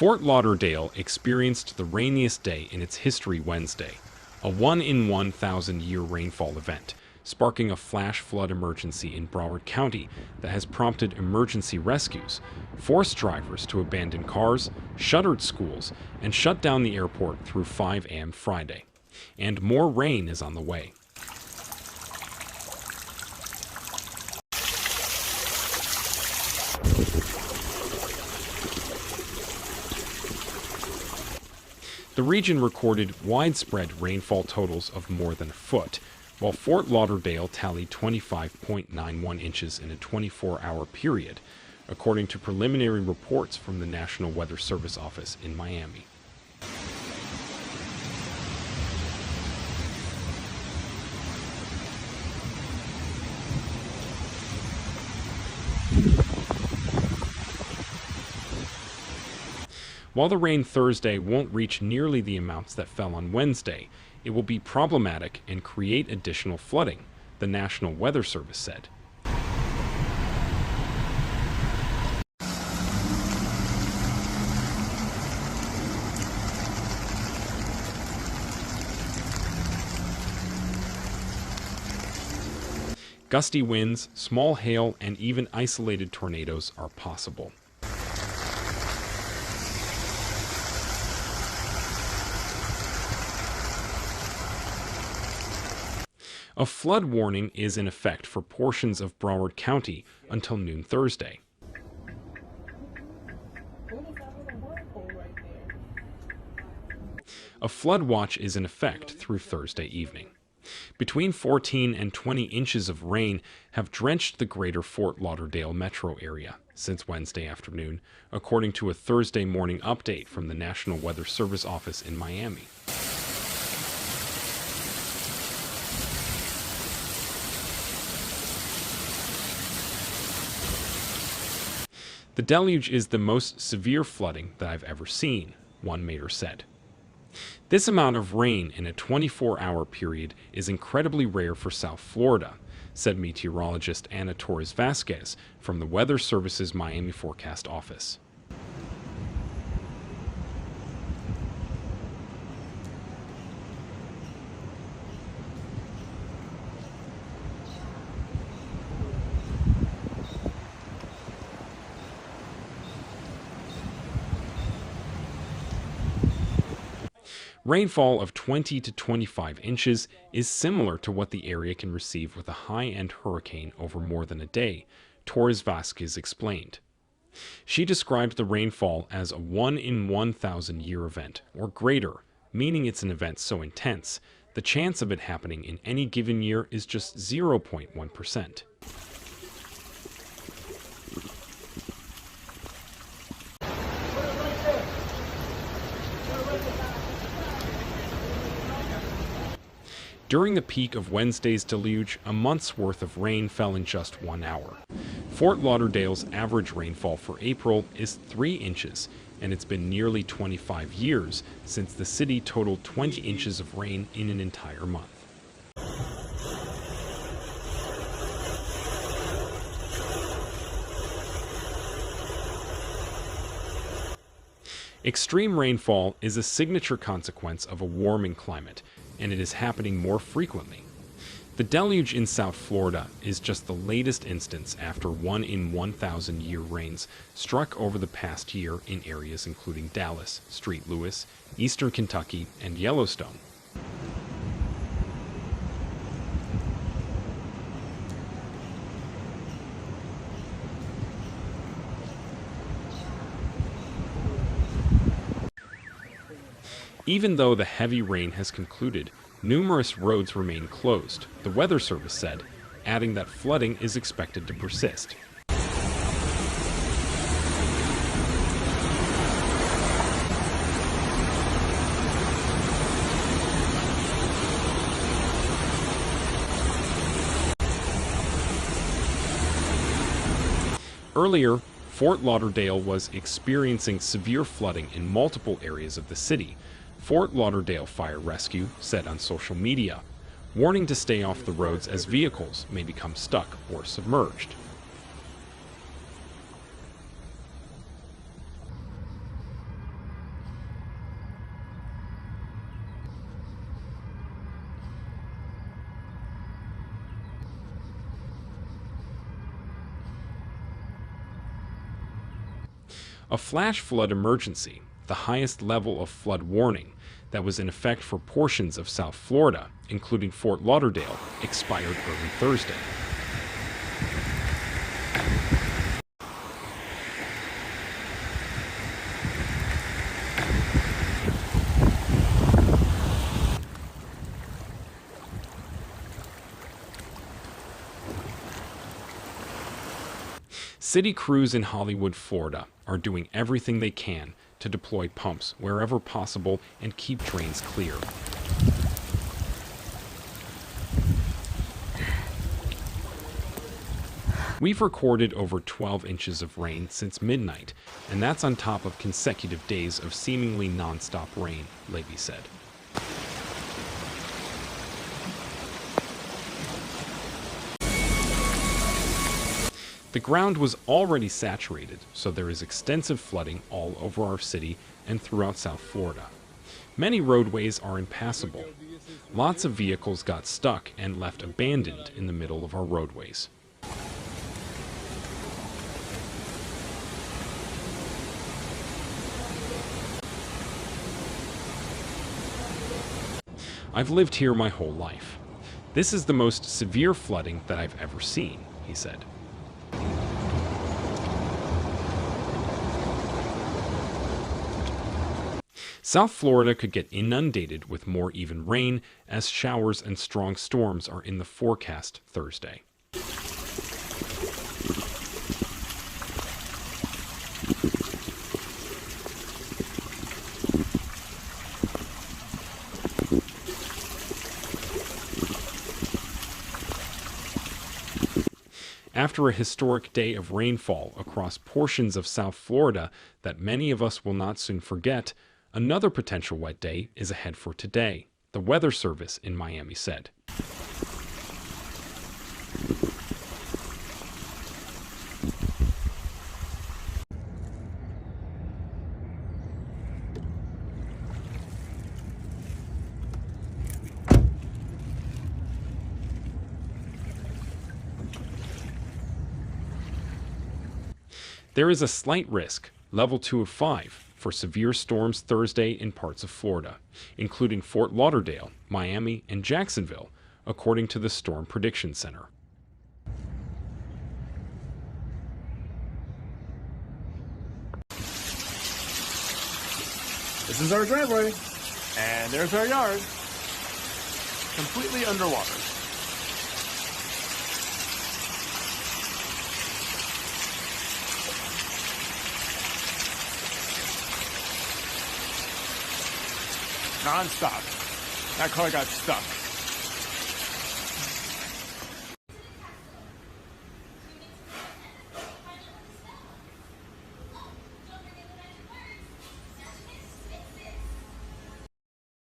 Fort Lauderdale experienced the rainiest day in its history Wednesday, a 1-in-1,000-year rainfall event, sparking a flash flood emergency in Broward County that has prompted emergency rescues, forced drivers to abandon cars, shuttered schools, and shut down the airport through 5 a.m. Friday. And more rain is on the way. The region recorded widespread rainfall totals of more than a foot, while Fort Lauderdale tallied 25.91 inches in a 24-hour period, according to preliminary reports from the National Weather Service office in Miami. While the rain Thursday won't reach nearly the amounts that fell on Wednesday, it will be problematic and create additional flooding, the National Weather Service said. Gusty winds, small hail, and even isolated tornadoes are possible. A flood warning is in effect for portions of Broward County until noon Thursday. A flood watch is in effect through Thursday evening. Between 14 and 20 inches of rain have drenched the greater Fort Lauderdale metro area since Wednesday afternoon, according to a Thursday morning update from the National Weather Service office in Miami. The deluge is the most severe flooding that I've ever seen, one mayor said. This amount of rain in a 24-hour period is incredibly rare for South Florida, said meteorologist Ana Torres Vasquez from the Weather Service's Miami Forecast Office. Rainfall of 20 to 25 inches is similar to what the area can receive with a high-end hurricane over more than a day, Torres Vasquez explained. She described the rainfall as a 1-in-1,000-year event, or greater, meaning it's an event so intense, the chance of it happening in any given year is just 0.1%. During the peak of Wednesday's deluge, a month's worth of rain fell in just 1 hour. Fort Lauderdale's average rainfall for April is 3 inches, and it's been nearly 25 years since the city totaled 20 inches of rain in an entire month. Extreme rainfall is a signature consequence of a warming climate, and it is happening more frequently. The deluge in South Florida is just the latest instance after 1-in-1,000-year rains struck over the past year in areas including Dallas, St. Louis, eastern Kentucky, and Yellowstone. Even though the heavy rain has concluded, numerous roads remain closed, the Weather Service said, adding that flooding is expected to persist. Earlier, Fort Lauderdale was experiencing severe flooding in multiple areas of the city, Fort Lauderdale Fire Rescue said on social media, warning to stay off the roads as vehicles may become stuck or submerged. A flash flood emergency, the highest level of flood warning that was in effect for portions of South Florida, including Fort Lauderdale, expired early Thursday. City crews in Hollywood, Florida, are doing everything they can to deploy pumps wherever possible and keep drains clear. We've recorded over 12 inches of rain since midnight, and that's on top of consecutive days of seemingly non-stop rain, Levy said. The ground was already saturated, so there is extensive flooding all over our city and throughout South Florida. Many roadways are impassable. Lots of vehicles got stuck and left abandoned in the middle of our roadways. I've lived here my whole life. This is the most severe flooding that I've ever seen, he said. South Florida could get inundated with more even rain as showers and strong storms are in the forecast Thursday. After a historic day of rainfall across portions of South Florida that many of us will not soon forget, another potential wet day is ahead for today, the Weather Service in Miami said. There is a slight risk, level 2 of 5, for severe storms Thursday in parts of Florida, including Fort Lauderdale, Miami, and Jacksonville, according to the Storm Prediction Center. This is our driveway, and there's our yard, completely underwater. Non-stop. That car got stuck.